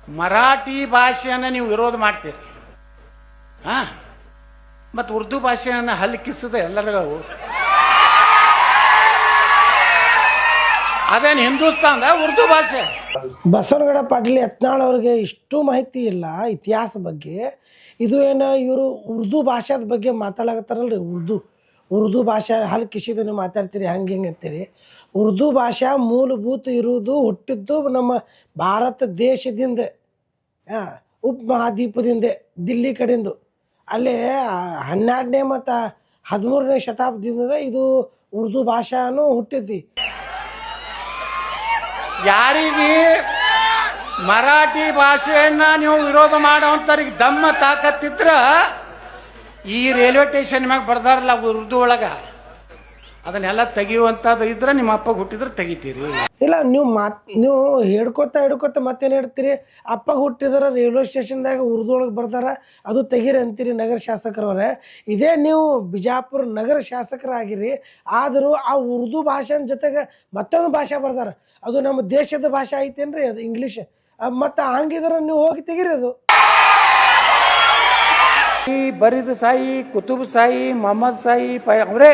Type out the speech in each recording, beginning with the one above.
ಮರಾಠಿ ಭಾಷೆಯನ್ನು ನೀವು ವಿರೋಧ ಮಾಡ್ತೀರಿ, ಹಾ, ಮತ್ತು ಉರ್ದು ಭಾಷೆಯನ್ನು ಹಲ್ಲಿ ಕಿಸದೆ ಎಲ್ಲರಿಗೂ ಅದೇನು ಹಿಂದೂಸ್ತಾನದ ಉರ್ದು ಭಾಷೆ. ಬಸವನಗೌಡ ಪಾಟೀಲ್ ಯತ್ನಾಳ್ ಅವ್ರಿಗೆ ಇಷ್ಟು ಮಾಹಿತಿ ಇಲ್ಲ ಇತಿಹಾಸ ಬಗ್ಗೆ. ಇದು ಏನು ಇವರು ಉರ್ದು ಭಾಷಾದ ಬಗ್ಗೆ ಮಾತಾಡಕತ್ತಾರಲ್ರಿ, ಉರ್ದು ಭಾಷೆ ಹಲ್ ಕಿಸಿದು ನೀವು ಮಾತಾಡ್ತೀರಿ ಹಂಗೆ ಹಿಂಗೆ ಅಂತೇಳಿ. ಉರ್ದು ಭಾಷಾ ಮೂಲಭೂತ ಇರುವುದು ಹುಟ್ಟಿದ್ದು ನಮ್ಮ ಭಾರತ ದೇಶದಿಂದ, ಉಪಮಹಾದ್ವೀಪದಿಂದ, ದಿಲ್ಲಿ ಕಡೆಯಿಂದ. ಅಲ್ಲೇ 12ನೇ ಮತ್ತು 13ನೇ ಶತಾಬ್ದದಿಂದ ಇದು ಉರ್ದು ಭಾಷಾನು ಹುಟ್ಟಿದ್ದಿ. ಯಾರಿಗೆ ಮರಾಠಿ ಭಾಷೆಯನ್ನ ನೀವು ವಿರೋಧ ಮಾಡೋವಂಥವ್ರಿಗೆ ದಮ್ಮ ತಾಕತ್ತಿದ್ರ ಈ ರೈಲ್ವೆ ಸ್ಟೇಷನ್ ಮ್ಯಾಗ ಬರ್ದಾರಲ್ಲ ಉರ್ದು ಒಳಗ, ಅದನ್ನೆಲ್ಲ ತೆಗಿಯುವಂಥದ್ದು ಇದ್ರೆ ನಿಮ್ಮ ಅಪ್ಪ ಹುಟ್ಟಿದ್ರೆ ತೆಗಿತೀರಿ. ಇಲ್ಲ, ನೀವು ಹೇಳ್ಕೊತ ಮತ್ತೇನು ಹೇಳ್ತೀರಿ? ಅಪ್ಪ ಹುಟ್ಟಿದ್ರೆ ರೈಲ್ವೆ ಸ್ಟೇಷನ್ದಾಗ ಉರ್ದು ಒಳಗೆ ಬರ್ತಾರ, ಅದು ತೆಗೀರಿ ಅಂತೀರಿ ನಗರ ಶಾಸಕರವ್ರೆ. ಇದೇ ನೀವು ಬಿಜಾಪುರ ನಗರ ಶಾಸಕರಾಗಿರಿ, ಆದರೂ ಆ ಉರ್ದು ಭಾಷೆ ಜೊತೆಗೆ ಮತ್ತೊಂದು ಭಾಷೆ ಬರ್ದಾರ, ಅದು ನಮ್ಮ ದೇಶದ ಭಾಷೆ ಐತೇನ್ರಿ, ಅದು ಇಂಗ್ಲೀಷ್. ಮತ್ತು ಹಂಗಿದ್ರೆ ನೀವು ಹೋಗಿ ತೆಗೀರಿ. ಅದು ಬರಿದ ಸಾಯಿ, ಕುತುಬ್ ಸಾಯಿ, ಮೊಹಮ್ಮದ್ ಸಾಯಿ ಅವರೇ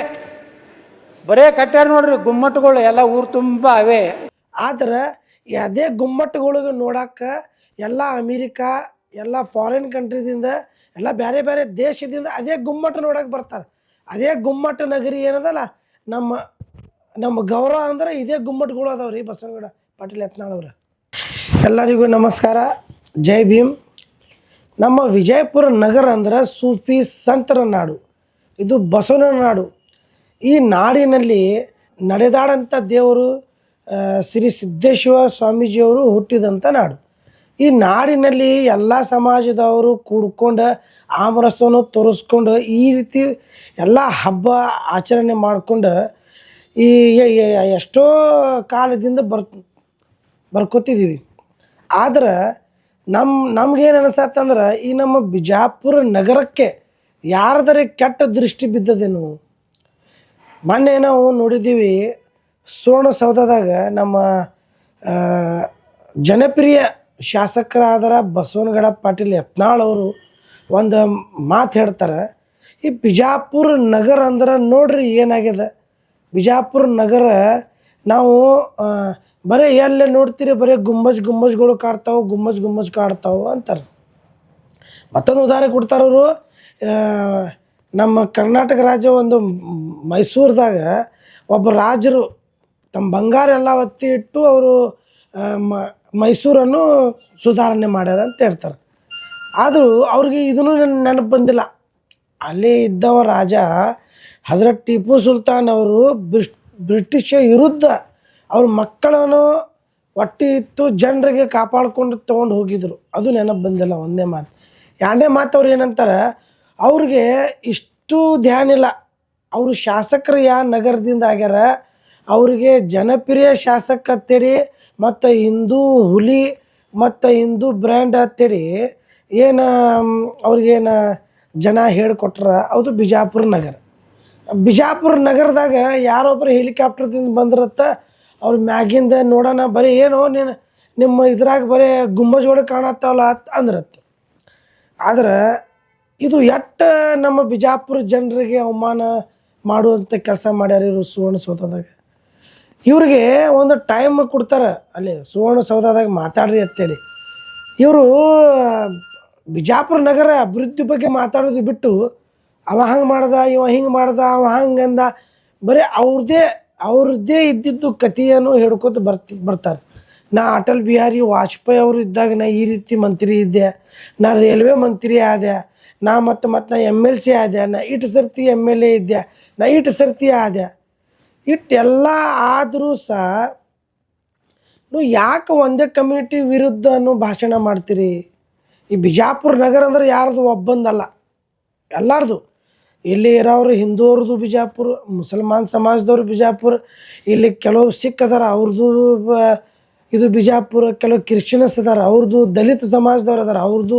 ಬರೇ ಕಟ್ಟ್ಯಾರ ನೋಡ್ರಿ ಗುಮ್ಮಟಗಳು ಎಲ್ಲ ಊರು ತುಂಬ ಅವೇ. ಆದ್ರೆ ಅದೇ ಗುಮ್ಮಟಗಳಿಗೆ ನೋಡಕ್ಕೆ ಎಲ್ಲ ಅಮೇರಿಕಾ, ಎಲ್ಲ ಫಾರಿನ್ ಕಂಟ್ರಿದಿಂದ, ಎಲ್ಲ ಬೇರೆ ಬೇರೆ ದೇಶದಿಂದ ಅದೇ ಗುಮ್ಮಟ ನೋಡಕ್ಕೆ ಬರ್ತಾರೆ. ಅದೇ ಗುಮ್ಮಟ ನಗರಿ ಏನದಲ್ಲ, ನಮ್ಮ ಗೌರವ ಅಂದ್ರೆ ಇದೇ ಗುಮ್ಮಟಗಳು ಅದಾವ್ರಿ. ಬಸವನಗೌಡ ಪಾಟೀಲ್ ಯತ್ನಾಳ್ ಅವ್ರ ಎಲ್ಲರಿಗೂ ನಮಸ್ಕಾರ, ಜೈ ಭೀಮ್. ನಮ್ಮ ವಿಜಯಪುರ ನಗರ ಅಂದ್ರೆ ಸೂಫಿ ಸಂತರ ನಾಡು, ಇದು ಬಸವನ ನಾಡು. ಈ ನಾಡಿನಲ್ಲಿ ನಡೆದಾಡಂಥ ದೇವರು ಶ್ರೀ ಸಿದ್ದೇಶ್ವರ ಸ್ವಾಮೀಜಿಯವರು ಹುಟ್ಟಿದಂಥ ನಾಡು. ಈ ನಾಡಿನಲ್ಲಿ ಎಲ್ಲ ಸಮಾಜದವರು ಕೂಡ್ಕೊಂಡು ಆಮರಸವನ್ನು ತೋರಿಸ್ಕೊಂಡು ಈ ರೀತಿ ಎಲ್ಲ ಹಬ್ಬ ಆಚರಣೆ ಮಾಡಿಕೊಂಡು ಈ ಎಷ್ಟೋ ಕಾಲದಿಂದ ಬರ್ಕೋತಿದ್ದೀವಿ. ಆದ್ರೆ ನಮ್ಗೇನು ಅನಿಸತ್ತಂದ್ರೆ ಈ ನಮ್ಮ ಬಿಜಾಪುರ ನಗರಕ್ಕೆ ಯಾರದರೆ ಕೆಟ್ಟ ದೃಷ್ಟಿ ಬಿದ್ದದೇನು. ಮೊನ್ನೆ ನಾವು ನೋಡಿದ್ದೀವಿ ಸುವರ್ಣಸೌಧದಾಗ ನಮ್ಮ ಜನಪ್ರಿಯ ಶಾಸಕರಾದರ ಬಸವನಗೌಡ ಪಾಟೀಲ್ ಯತ್ನಾಳ್ ಅವರು ಒಂದು ಮಾತು ಹೇಳ್ತಾರೆ. ಈ ಬಿಜಾಪುರ ನಗರ ಅಂದ್ರೆ ನೋಡ್ರಿ ಏನಾಗ್ಯದ. ಬಿಜಾಪುರ ನಗರ ನಾವು ಬರೀ ಎಲ್ಲೇ ನೋಡ್ತೀರಿ ಬರೀ ಗುಮ್ಮಜ್ಗಳು ಕಾಡ್ತಾವೆ ಅಂತಾರೆ. ಮತ್ತೊಂದು ಉದಾಹರಣೆ ಕೊಡ್ತಾರವರು, ನಮ್ಮ ಕರ್ನಾಟಕ ರಾಜ್ಯ ಒಂದು ಮೈಸೂರದಾಗ ಒಬ್ಬ ರಾಜರು ತಮ್ಮ ಬಂಗಾರ ಎಲ್ಲ ಒತ್ತಿ ಇಟ್ಟು ಅವರು ಮೈಸೂರನ್ನು ಸುಧಾರಣೆ ಮಾಡ್ಯಾರ ಅಂತ ಹೇಳ್ತಾರೆ. ಆದರೂ ಅವ್ರಿಗೆ ಇದನ್ನು ನೆನಪು ಬಂದಿಲ್ಲ. ಅಲ್ಲಿ ಇದ್ದವ ರಾಜ ಹಜರತ್ ಟಿಪ್ಪು ಸುಲ್ತಾನ್ ಅವರು ಬ್ರಿಟಿಷ್ ವಿರುದ್ಧ ಅವ್ರ ಮಕ್ಕಳನ್ನು ಹೊಟ್ಟೆ ಇತ್ತು ಜನರಿಗೆ ಕಾಪಾಡ್ಕೊಂಡು ತೊಗೊಂಡು ಹೋಗಿದ್ರು. ಅದು ನೆನಪು ಬಂದಿಲ್ಲ. ಒಂದೇ ಮಾತು. ಎರಡನೇ ಮಾತು ಅವ್ರು ಏನಂತಾರೆ, ಅವ್ರಿಗೆ ಇಷ್ಟು ಧ್ಯಾನ ಇಲ್ಲ. ಅವರು ಶಾಸಕರು ನಗರದಿಂದ ಆಗ್ಯಾರ, ಅವರಿಗೆ ಜನಪ್ರಿಯ ಶಾಸಕ ಅಂತೇಳಿ ಮತ್ತು ಹಿಂದೂ ಹುಲಿ ಮತ್ತು ಹಿಂದೂ ಬ್ರ್ಯಾಂಡ್ ಅಂತೇಳಿ ಏನು ಅವ್ರಿಗೇನು ಜನ ಹೇಳಿಕೊಟ್ರ. ಅದು ಬಿಜಾಪುರ ನಗರ. ಬಿಜಾಪುರ ನಗರದಾಗ ಯಾರೊಬ್ಬರು ಹೆಲಿಕಾಪ್ಟರ್ದಿಂದ ಬಂದಿರತ್ತ, ಅವ್ರ ಮ್ಯಾಗಿಂದ ನೋಡೋಣ ಬರೀ ಏನೋ ನಿಮ್ಮ ಇದ್ರಾಗ ಬರೀ ಗುಮ್ಮಜ್ಗಳು ಕಾಣತ್ತಾವಲ್ಲ ಅಂದ್ರತ್ತೆ. ಆದ್ರೆ ಇದು ಎಟ್ಟು ನಮ್ಮ ಬಿಜಾಪುರ ಜನರಿಗೆ ಅವಮಾನ ಮಾಡುವಂಥ ಕೆಲಸ ಮಾಡ್ಯಾರ ಇವರು ಸುವರ್ಣಸೌಧದಾಗ. ಇವ್ರಿಗೆ ಒಂದು ಟೈಮ್ ಕೊಡ್ತಾರೆ ಅಲ್ಲಿ ಸುವರ್ಣಸೌಧದಾಗ ಮಾತಾಡ್ರಿ ಅಂತೇಳಿ. ಇವರು ಬಿಜಾಪುರ ನಗರ ಅಭಿವೃದ್ಧಿ ಬಗ್ಗೆ ಮಾತಾಡೋದು ಬಿಟ್ಟು ಅವ ಹಂಗೆ ಮಾಡ್ದ, ಇವ ಹಿಂಗೆ ಮಾಡ್ದ, ಅವ ಹಂಗಂದ, ಬರೀ ಅವ್ರದ್ದೇ ಇದ್ದಿದ್ದು ಕಥೆಯನ್ನು ಹೇಳ್ಕೊತ ಬರ್ತಾರೆ. ನಾ ಅಟಲ್ ಬಿಹಾರಿ ವಾಜಪೇಯಿ ಅವರು ಇದ್ದಾಗ ನಾ ಈ ರೀತಿ ಮಂತ್ರಿ ಇದ್ದೆ, ನಾ ರೈಲ್ವೆ ಮಂತ್ರಿ ಆದೆ, ನಾ ಮತ್ತು ನಾ MLC ಆದೆ, ನಾ ಇಟ್ಟು ಸರ್ತಿ MLA ಇದ್ದೆ, ನಾ ಇಟ್ಟು ಸರ್ತಿ ಆದೆ. ಇಟ್ಟೆಲ್ಲ ಆದರೂ ಸಹ ನೀವು ಯಾಕೆ ಒಂದೇ ಕಮ್ಯುನಿಟಿ ವಿರುದ್ಧ ಭಾಷಣ ಮಾಡ್ತೀರಿ? ಈ ಬಿಜಾಪುರ ನಗರ ಅಂದ್ರೆ ಯಾರ್ದು ಒಬ್ಬಂದಲ್ಲ, ಎಲ್ಲರದು. ಇಲ್ಲಿ ಇರೋರು ಹಿಂದೂವ್ರದ್ದು ಬಿಜಾಪುರ, ಮುಸಲ್ಮಾನ್ ಸಮಾಜದವ್ರು ಬಿಜಾಪುರ, ಇಲ್ಲಿ ಕೆಲವು ಸಿಖ್ ಅದಾರ ಅವ್ರದ್ದು ಇದು ಬಿಜಾಪುರ, ಕೆಲವು ಕ್ರಿಶ್ಚಿಯನ್ಸ್ ಅದಾರ ಅವ್ರದ್ದು, ದಲಿತ ಸಮಾಜದವ್ರು ಅದಾರ ಅವ್ರದ್ದು.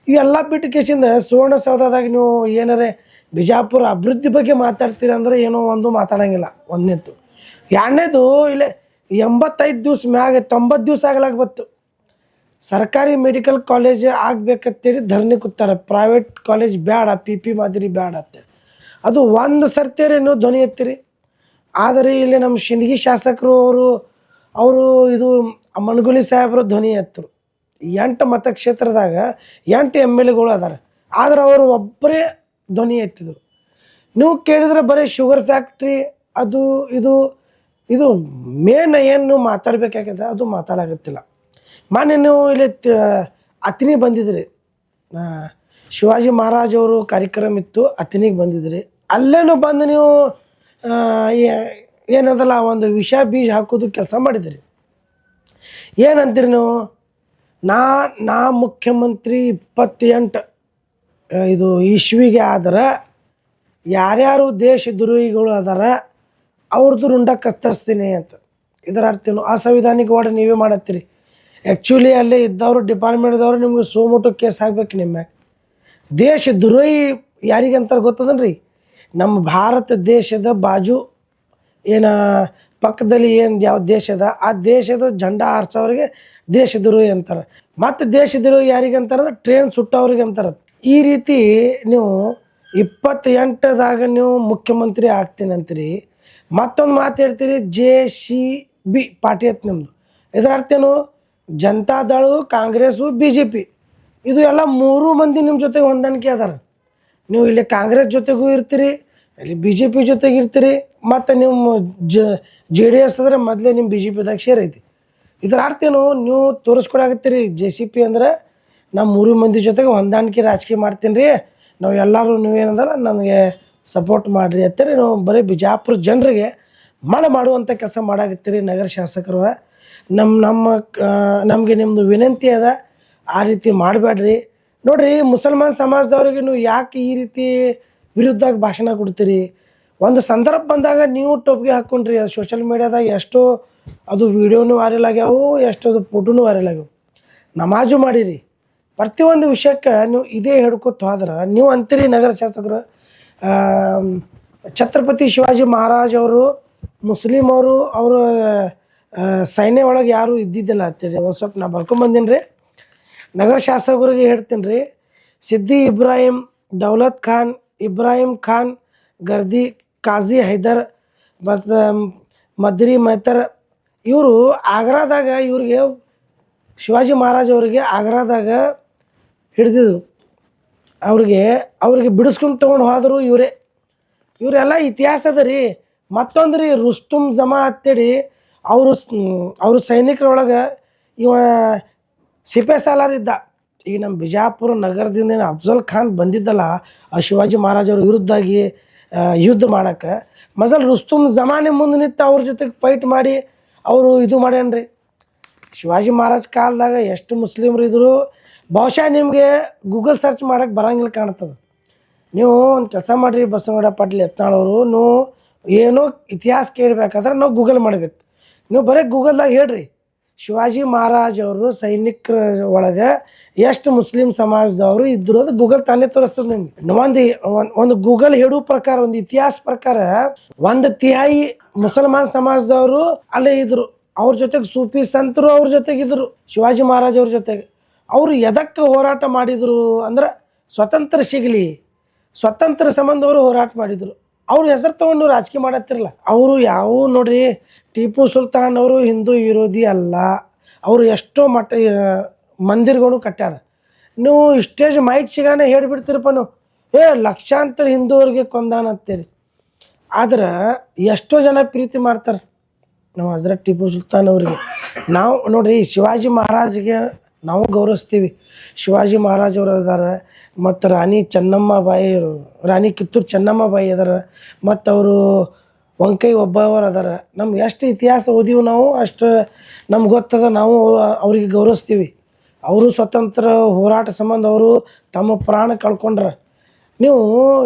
ಇವೆಲ್ಲ ಬಿಟ್ಟು ಕೇಸಿಂದ ಸುವರ್ಣಸೌಧದಾಗ ನೀವು ಏನಾರೇ ಬಿಜಾಪುರ ಅಭಿವೃದ್ಧಿ ಬಗ್ಗೆ ಮಾತಾಡ್ತೀರಿ ಅಂದ್ರೆ ಏನೋ ಒಂದು ಮಾತಾಡೋಂಗಿಲ್ಲ. ಒಂದನೇದು. ಎರಡನೇದು, ಇಲ್ಲೇ 85 ದಿವ್ಸ ಮ್ಯಾಗ 90 ದಿವ್ಸ ಆಗ್ಲಾಗ ಬತ್ತು ಸರ್ಕಾರಿ ಮೆಡಿಕಲ್ ಕಾಲೇಜ್ ಆಗ್ಬೇಕಂತೇಳಿ ಧರಣಿ ಕೂತಾರೆ. ಪ್ರೈವೇಟ್ ಕಾಲೇಜ್ ಬೇಡ, ಪಿ ಪಿ ಮಾದರಿ ಬೇಡ ಅಂತೇಳಿ. ಅದು ಒಂದು ಸರ್ತಿಯರೇ ನೀವು ಧ್ವನಿ ಎತ್ತಿರಿ. ಆದರೆ ಇಲ್ಲಿ ನಮ್ಮ ಶಿಂದಗಿ ಶಾಸಕರು ಅವರು ಇದು ಮನಗುಳಿ ಸಾಹೇಬರು ಧ್ವನಿ ಎತ್ತರು. 8 ಮತಕ್ಷೇತ್ರದಾಗ 8 MLAಗಳು ಅದಾರೆ, ಆದ್ರೆ ಅವರು ಒಬ್ಬರೇ ಧ್ವನಿ ಎತ್ತಿದ್ರು. ನೀವು ಕೇಳಿದ್ರೆ ಬರೀ ಶುಗರ್ ಫ್ಯಾಕ್ಟ್ರಿ ಅದು ಇದು ಮೇನ್ ಏನು ನೀವು ಮಾತಾಡ್ಬೇಕಾಗಿದೆ ಅದು ಮಾತಾಡಾಗುತ್ತಿಲ್ಲ. ಮೊನ್ನೆ ನೀವು ಇಲ್ಲಿ ಅತಿನಿ ಬಂದಿದ್ರಿ, ಶಿವಾಜಿ ಮಹಾರಾಜ್ ಅವರು ಕಾರ್ಯಕ್ರಮ ಇತ್ತು, ಅತಿನಿಗೆ ಬಂದಿದ್ರಿ. ಅಲ್ಲೇನು ಬಂದು ನೀವು ಏನದಲ್ಲ ಒಂದು ವಿಷ ಬೀಜ ಹಾಕೋದು ಕೆಲಸ ಮಾಡಿದಿರಿ. ಏನಂತೀರಿ ನೀವು? ನಾ ಮುಖ್ಯಮಂತ್ರಿ 28 ಇದು ಇಸ್ವಿಗೆ ಆದ್ರೆ ಯಾರ್ಯಾರು ದೇಶ ದ್ರೋಹಿಗಳು ಅದಾರ ಅವ್ರದ್ದು ರುಂಡ ಕತ್ತರಿಸ್ತೀನಿ ಅಂತ. ಇದರ ಅರ್ಥೇನು? ಅಸಂವಿಧಾನಿಕ ಓಡ ನೀವೇ ಮಾಡತ್ತೀರಿ. ಆ್ಯಕ್ಚುಲಿ ಅಲ್ಲೇ ಇದ್ದವರು ಡಿಪಾರ್ಟ್ಮೆಂಟ್ದವರು ನಿಮ್ಗೆ ಸೋಮುಟ್ಟು ಕೇಸ್ ಹಾಕ್ಬೇಕು ನಿಮ್ಮ ಮ್ಯಾಗ. ದೇಶ ದ್ರೋಹಿ ಯಾರಿಗಂತಾರೆ ಗೊತ್ತದನ್ರಿ? ನಮ್ಮ ಭಾರತ ದೇಶದ ಬಾಜು ಪಕ್ಕದಲ್ಲಿ ಯಾವ ದೇಶ ಅದ ಆ ದೇಶದ ಜೆಂಡಾ ಹಾರಿಸೋರಿಗೆ ದೇಶದ್ರೋಹಿ ಅಂತಾರೆ. ಮತ್ತು ದೇಶದ್ರೋಹಿ ಯಾರಿಗೆ ಅಂತಾರೆ? ಟ್ರೈನ್ ಸುಟ್ಟವ್ರಿಗೆ ಅಂತಾರೆ. ಈ ರೀತಿ ನೀವು 28ದಾಗ ನೀವು ಮುಖ್ಯಮಂತ್ರಿ ಆಗ್ತೀನಿ ಅಂತೀರಿ. ಮತ್ತೊಂದು ಮಾತು ಹೇಳ್ತೀರಿ JCB ಪಾರ್ಟಿ ಅಂತ ನಿಮ್ಮದು. ಇದರ ಅರ್ಥೇನು? ಜನತಾದಳ, ಕಾಂಗ್ರೆಸ್ಸು, BJP ಇದು ಎಲ್ಲ 3 ಮಂದಿ ನಿಮ್ಮ ಜೊತೆಗೆ ಹೊಂದಾಣಿಕೆ ಅದಾರ. ನೀವು ಇಲ್ಲಿ ಕಾಂಗ್ರೆಸ್ ಜೊತೆಗೂ ಇರ್ತೀರಿ, ಇಲ್ಲಿ BJP ಜೊತೆಗೆ ಇರ್ತೀರಿ, ಮತ್ತು ನಿಮ್ಮ JDS ಅಂದರೆ ಮೊದಲೇ ನಿಮ್ಮ BJPದಾಗ ಸೇರೈತಿ. ಇದರ ಅರ್ಥೇನು? ನೀವು ತೋರಿಸ್ಕೊಡಾಕತ್ತೀರಿ JCP ಅಂದ್ರೆ ನಮ್ಮ 3 ಮಂದಿ ಜೊತೆಗೆ ಹೊಂದಾಣಿಕೆ ರಾಜಕೀಯ ಮಾಡ್ತೀನಿ ರೀ, ನಾವು ಎಲ್ಲರೂ ನೀವೇನಂದಲ್ಲ ನನಗೆ ಸಪೋರ್ಟ್ ಮಾಡಿರಿ ಅಂತೇಳಿ ನಾವು ಬರೀ ಬಿಜಾಪುರ ಜನರಿಗೆ ಮಾಡುವಂಥ ಕೆಲಸ ಮಾಡಾಕತ್ತೀರಿ ನಗರ ಶಾಸಕರು. ನಮಗೆ ನಿಮ್ಮದು ವಿನಂತಿ ಅದ, ಆ ರೀತಿ ಮಾಡಬೇಡ್ರಿ. ನೋಡಿರಿ, ಮುಸಲ್ಮಾನ್ ಸಮಾಜದವ್ರಿಗೆ ನೀವು ಯಾಕೆ ಈ ರೀತಿ ವಿರುದ್ಧವಾಗಿ ಭಾಷಣ ಕೊಡ್ತೀರಿ? ಒಂದು ಸಂದರ್ಭ ಬಂದಾಗ ನೀವು ಟೊಪ್ಪಿಗೆ ಹಾಕ್ಕೊಂಡ್ರಿ. ಅದು ಸೋಷಲ್ ಮೀಡ್ಯಾದಾಗ ಎಷ್ಟೋ ಅದು ವೀಡಿಯೋನು ವೈರಲ್ ಆಗ್ಯಾವು, ಎಷ್ಟೋ ಅದು ಫೋಟೋನು ವೈರಲ್ ಆಗ್ಯಾವು. ನಮಾಜು ಮಾಡಿರಿ. ಪ್ರತಿಯೊಂದು ವಿಷಯಕ್ಕೆ ನೀವು ಇದೇ ಹಿಡ್ಕೊತ ಹೋದ್ರೆ ನೀವು ಅಂತೀರಿ ನಗರ ಶಾಸಕರು ಛತ್ರಪತಿ ಶಿವಾಜಿ ಮಹಾರಾಜ್ ಅವರು ಮುಸ್ಲಿಮ್ ಅವರು ಸೈನ್ಯ ಒಳಗೆ ಯಾರೂ ಇದ್ದಿದ್ದಿಲ್ಲ ಅಂತೇಳಿ ಒಂದು ಸ್ವಲ್ಪ ನಾ ಬರ್ಕೊಂಬಂದೀನಿ ರೀ. ನಗರ ಶಾಸಕರಿಗೆ ಹೇಳ್ತೀನಿ ರೀ, ಸಿದ್ದಿ ಇಬ್ರಾಹಿಂ, ದೌಲತ್ ಖಾನ್, ಇಬ್ರಾಹಿಂ ಖಾನ್ ಗರ್ದಿ, ಕಾಜಿ ಹೈದರ್ ಮತ್ತು ಮದ್ರಿ ಮೆಹ್ತರ್ ಇವರು ಆಗ್ರಾದಾಗ ಇವ್ರಿಗೆ ಶಿವಾಜಿ ಮಹಾರಾಜ್ ಅವರಿಗೆ ಆಗ್ರಾದಾಗ ಹಿಡಿದಿದ್ರು. ಅವ್ರಿಗೆ ಬಿಡಿಸ್ಕೊಂಡು ತೊಗೊಂಡು ಹೋದರು ಇವರೆಲ್ಲ ಇತಿಹಾಸ ಅದ ರೀ. ಮತ್ತೊಂದು ರೀ, ರುಸ್ತುಮ್ ಜಮಾ ಅಂತೇಳಿ ಅವರು ಸೈನಿಕರೊಳಗೆ ಇವ ಸಿಪೆ ಸಾಲಾರ್ ಇದ್ದ. ಈಗ ನಮ್ಮ ಬಿಜಾಪುರ ನಗರದಿಂದ ಅಫ್ಜಲ್ ಖಾನ್ ಬಂದಿದ್ದಲ್ಲ ಆ ಶಿವಾಜಿ ಮಹಾರಾಜವ್ರ ವಿರುದ್ಧಾಗಿ ಯುದ್ಧ ಮಾಡೋಕ್ಕೆ, ಮೊದಲು ರುಸ್ತುಮ್ ಜಮಾನೆ ಮುಂದೆ ನಿಂತು ಅವ್ರ ಜೊತೆಗೆ ಫೈಟ್ ಮಾಡಿ ಅವರು ಇದು ಮಾಡ್ಯಾನ್ರಿ. ಶಿವಾಜಿ ಮಹಾರಾಜ್ ಕಾಲದಾಗ ಎಷ್ಟು ಮುಸ್ಲಿಮ್ರು ಇದ್ದರು ಬಹುಶಃ ನಿಮಗೆ ಗೂಗಲ್ ಸರ್ಚ್ ಮಾಡೋಕ್ಕೆ ಬರೋಂಗಿಲ್ಲ ಕಾಣ್ತದೆ. ನೀವು ಒಂದು ಕೆಲಸ ಮಾಡಿರಿ ಬಸವನಗೌಡ ಪಾಟೀಲ್ ಯತ್ನಾಳವರು, ನೀವು ಏನೋ ಇತಿಹಾಸ ಕೇಳಬೇಕಾದ್ರೆ ನಾವು ಗೂಗಲ್ ಮಾಡಬೇಕು. ನೀವು ಬರೀ ಗೂಗಲ್ದಾಗ ಹೇಳ್ರಿ ಶಿವಾಜಿ ಮಹಾರಾಜ್ ಅವರು ಸೈನಿಕರ ಒಳಗೆ ಎಷ್ಟು ಮುಸ್ಲಿಂ ಸಮಾಜದವರು ಇದ್ದರು, ಅದು ಗೂಗಲ್ ತಾನೇ ತೋರಿಸ್ತದೆ ನಿಮ್ಗೆ. ಒಂದು ಗೂಗಲ್ ಹೇಳೋ ಪ್ರಕಾರ, ಒಂದು ಇತಿಹಾಸ ಪ್ರಕಾರ 1/3 ಮುಸಲ್ಮಾನ್ ಸಮಾಜದವರು ಅಲ್ಲೇ ಇದ್ದರು. ಅವ್ರ ಜೊತೆಗೆ ಸೂಫಿ ಸಂತರು ಅವ್ರ ಜೊತೆಗಿದ್ರು, ಶಿವಾಜಿ ಮಹಾರಾಜ್ ಅವ್ರ ಜೊತೆಗೆ. ಅವರು ಎದಕ್ಕೆ ಹೋರಾಟ ಮಾಡಿದರು ಅಂದ್ರೆ ಸ್ವತಂತ್ರ ಸಿಗಲಿ, ಸ್ವತಂತ್ರ ಸಂಬಂಧ ಅವರು ಹೋರಾಟ ಮಾಡಿದರು. ಅವ್ರ ಹೆಸರು ತೊಗೊಂಡು ರಾಜಕೀಯ ಮಾಡತ್ತಿರಲ್ಲ. ಅವರು ಯಾವ ನೋಡ್ರಿ, ಟಿಪ್ಪು ಸುಲ್ತಾನ್ ಅವರು ಹಿಂದೂ ವಿರೋಧಿ ಅಲ್ಲ. ಅವರು ಎಷ್ಟೋ ಮಂದಿರಗಳು ಕಟ್ಟ್ಯಾರ. ನೀವು ಸ್ಟೇಜ್ ಮೈಕ್ ಸಿಗಾನೆ ಹೇಳಿಬಿಡ್ತೀರಪ್ಪ ನೀವು, ಲಕ್ಷಾಂತರ ಹಿಂದೂವ್ರಿಗೆ ಕೊಂದಾನಂತೀರಿ. ಆದ್ರೆ ಎಷ್ಟೋ ಜನ ಪ್ರೀತಿ ಮಾಡ್ತಾರೆ ನಾವು ಹಜರತ್ ಟಿಪ್ಪು ಸುಲ್ತಾನ್ ಅವರಿಗೆ. ನಾವು ನೋಡ್ರಿ ಶಿವಾಜಿ ಮಹಾರಾಜ್ಗೆ ನಾವು ಗೌರವಿಸ್ತೀವಿ. ಶಿವಾಜಿ ಮಹಾರಾಜ್ ಅವರು ಇದ್ದಾರೆ, ಮತ್ತು ರಾಣಿ ಚೆನ್ನಮ್ಮಬಾಯಿ, ರಾಣಿ ಕಿತ್ತೂರು ಚೆನ್ನಮ್ಮಬಾಯಿ ಅದಾರ, ಮತ್ತು ಅವರು ವಂಕೈ ಒಬ್ಬವರು ಅದಾರ. ನಮ್ಗೆ ಎಷ್ಟು ಇತಿಹಾಸ ಓದೀವಿ ನಾವು ಅಷ್ಟು ನಮ್ಗೆ ಗೊತ್ತದ. ನಾವು ಅವ್ರಿಗೆ ಗೌರವಿಸ್ತೀವಿ. ಅವರು ಸ್ವತಂತ್ರ ಹೋರಾಟ ಸಂಬಂಧ ಅವರು ತಮ್ಮ ಪ್ರಾಣ ಕಳ್ಕೊಂಡ್ರ. ನೀವು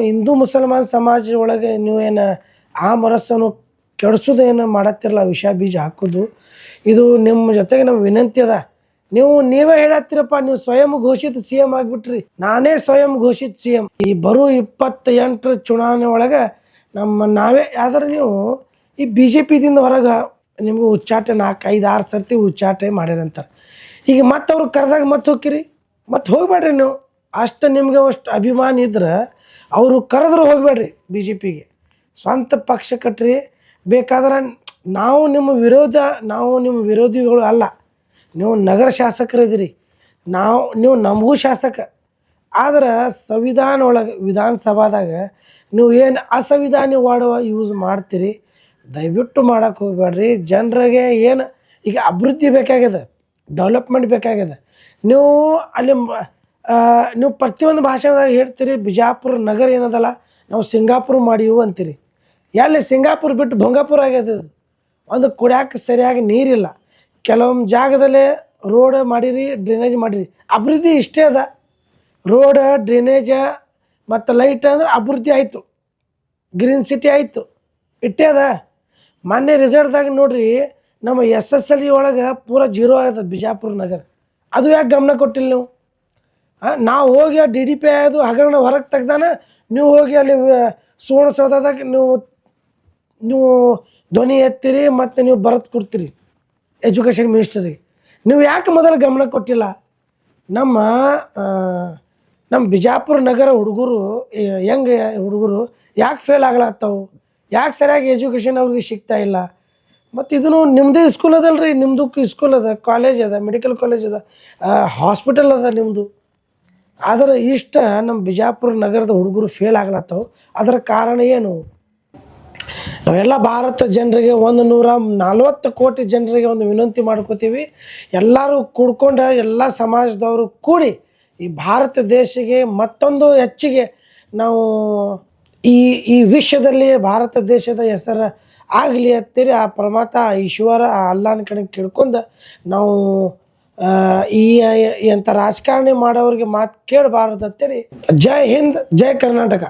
ಹಿಂದೂ ಮುಸಲ್ಮಾನ್ ಸಮಾಜ ಒಳಗೆ ನೀವೇನು ಆ ಮನಸ್ಸನ್ನು ಕೆಡಿಸೋದೇನು ಮಾಡತ್ತಿರಲ್ಲ, ವಿಷ ಬೀಜ ಹಾಕೋದು. ಇದು ನಿಮ್ಮ ಜೊತೆಗೆ ನಮ್ಮ ವಿನಂತಿ ಅದ. ನೀವೇ ಹೇಳತ್ತೀರಪ್ಪ, ನೀವು ಸ್ವಯಂ ಘೋಷಿತ CM ಆಗಿಬಿಟ್ರಿ. ನಾನೇ ಸ್ವಯಂ ಘೋಷಿತ CM. ಈ ಬರೋ 28 ಚುನಾವಣೆ ಒಳಗೆ ನಾವೇ. ಆದ್ರೆ ನೀವು ಈ BJP ದಿಂದ ಹೊರಗೆ ನಿಮಗೂ ಉಚ್ಚಾಟೆ 4, 5, 6 ಸರ್ತಿ ಉಚ್ಚಾಟೆ ಮಾಡ್ಯಾರಂತಾರೆ. ಈಗ ಮತ್ತೆ ಅವ್ರು ಕರೆದಾಗ ಮತ್ತೆ ಹೋಗ್ಕಿರಿ, ಮತ್ತೆ ಹೋಗ್ಬೇಡ್ರಿ ನೀವು. ಅಷ್ಟು ನಿಮ್ಗೆ ಅಷ್ಟು ಅಭಿಮಾನ ಇದ್ರೆ ಅವರು ಕರೆದ್ರು ಹೋಗ್ಬೇಡ್ರಿ ಬಿ ಜೆ ಪಿಗೆ. ಸ್ವಂತ ಪಕ್ಷ ಕಟ್ರಿ. ಬೇಕಾದ್ರೆ ನಾವು ನಿಮ್ಮ ವಿರೋಧಿಗಳು ಅಲ್ಲ. ನೀವು ನಗರ ಶಾಸಕರಿದ್ದೀರಿ, ನೀವು ನಮಗೂ ಶಾಸಕ. ಆದ್ರೆ ಸಂವಿಧಾನ ಒಳಗೆ ವಿಧಾನಸಭಾದಾಗ ನೀವು ಏನು ಅಸಂವಿಧಾನಿ ವರ್ಡ್ ಯೂಸ್ ಮಾಡ್ತೀರಿ, ದಯವಿಟ್ಟು ಮಾಡೋಕ್ಕೆ ಹೋಗ್ಬೇಡ್ರಿ. ಜನರಿಗೆ ಏನು ಈಗ ಅಭಿವೃದ್ಧಿ ಬೇಕಾಗ್ಯದ, ಡೆವಲಪ್ಮೆಂಟ್ ಬೇಕಾಗ್ಯದ. ನೀವು ಅಲ್ಲಿ ನೀವು ಪ್ರತಿಯೊಂದು ಭಾಷಣದಾಗ ಹೇಳ್ತೀರಿ ಬಿಜಾಪುರ ನಗರ ಏನದಲ್ಲ ನಾವು ಸಿಂಗಾಪುರ ಮಾಡೀವು ಅಂತೀರಿ. ಎಲ್ಲಿ ಸಿಂಗಾಪುರ ಬಿಟ್ಟು ಭಂಗಾಪುರ ಆಗ್ಯದ. ಒಂದು ಕುಡಿಯೋಕೆ ಸರಿಯಾಗಿ ನೀರಿಲ್ಲ. ಕೆಲವೊಂದು ಜಾಗದಲ್ಲೇ ರೋಡ್ ಮಾಡಿರಿ, ಡ್ರೈನೇಜ್ ಮಾಡಿರಿ. ಅಭಿವೃದ್ಧಿ ಇಷ್ಟೇ ಅದ. ರೋಡ್, ಡ್ರೈನೇಜ ಮತ್ತು ಲೈಟ್ ಅಂದ್ರೆ ಅಭಿವೃದ್ಧಿ ಆಯಿತು, ಗ್ರೀನ್ ಸಿಟಿ ಆಯಿತು, ಇಟ್ಟೇ ಅದ. ಮೊನ್ನೆ ರಿಸಲ್ಟ್ದಾಗ ನೋಡ್ರಿ, ನಮ್ಮ SSLC ಒಳಗೆ ಪೂರ ಜೀರೋ ಆಗ್ಯದ ಬಿಜಾಪುರ ನಗರ. ಅದು ಯಾಕೆ ಗಮನ ಕೊಟ್ಟಿಲ್ಲ ನೀವು? ನಾವು ಹೋಗಿ DDP ಆಗೋದು ಹಗರಣ ಹೊರಗೆ ತೆಗ್ದಾನ, ನೀವು ಹೋಗಿ ಅಲ್ಲಿ ಸುವರ್ಣಸೌಧದಾಗ ನೀವು ಧ್ವನಿ ಎತ್ತೀರಿ ಮತ್ತು ನೀವು ಬರೆದು ಕೊಡ್ತೀರಿ ಎಜುಕೇಷನ್ ಮಿನಿಸ್ಟರಿಗೆ. ನೀವು ಯಾಕೆ ಮೊದಲು ಗಮನ ಕೊಟ್ಟಿಲ್ಲ? ನಮ್ಮ ಬಿಜಾಪುರ ನಗರ ಹುಡುಗರು, ಹೆಂಗೆ ಹುಡುಗರು ಯಾಕೆ ಫೇಲ್ ಆಗ್ಲತ್ತವು? ಯಾಕೆ ಸರಿಯಾಗಿ ಎಜುಕೇಷನ್ ಅವ್ರಿಗೆ ಸಿಗ್ತಾ ಇಲ್ಲ? ಮತ್ತು ಇದನ್ನು ನಿಮ್ಮದೇ ಸ್ಕೂಲ್ ಅದಲ್ಲ ರೀ, ನಿಮ್ಮದಕ್ಕೂ ಸ್ಕೂಲ್ ಅದ, ಕಾಲೇಜ್ ಅದ, ಮೆಡಿಕಲ್ ಕಾಲೇಜ್ ಅದ, ಹಾಸ್ಪಿಟಲ್ ಅದ ನಿಮ್ಮದು. ಆದರೆ ಇಷ್ಟ ನಮ್ಮ ಬಿಜಾಪುರ ನಗರದ ಹುಡುಗರು ಫೇಲ್ ಆಗ್ಲತ್ತವು. ಅದರ ಕಾರಣ ಏನು? ನಾವೆಲ್ಲ ಭಾರತ ಜನರಿಗೆ 140 ಕೋಟಿ ಜನರಿಗೆ ಒಂದು ವಿನಂತಿ ಮಾಡ್ಕೋತೀವಿ. ಎಲ್ಲರೂ ಕೂಡ್ಕೊಂಡು ಎಲ್ಲ ಸಮಾಜದವರು ಕೂಡಿ ಈ ಭಾರತ ದೇಶಕ್ಕೆ ಮತ್ತೊಂದು ಹೆಚ್ಚಿಗೆ ನಾವು ಈ ವಿಶ್ವದಲ್ಲಿ ಭಾರತ ದೇಶದ ಹೆಸರು ಆಗಲಿ ಅಂತೇಳಿ ಆ ಪರಮಾತ್ಮ ಈಶ್ವರ ಆ ಅಲ್ಲಾನ ಕಡೆ ಕೇಳ್ಕೊಂಡು ನಾವು ಎಂಥ ರಾಜಕಾರಣಿ ಮಾಡೋರಿಗೆ ಮಾತು ಕೇಳಬಾರ್ದು ಅಂತೇಳಿ. ಜೈ ಹಿಂದ್, ಜೈ ಕರ್ನಾಟಕ.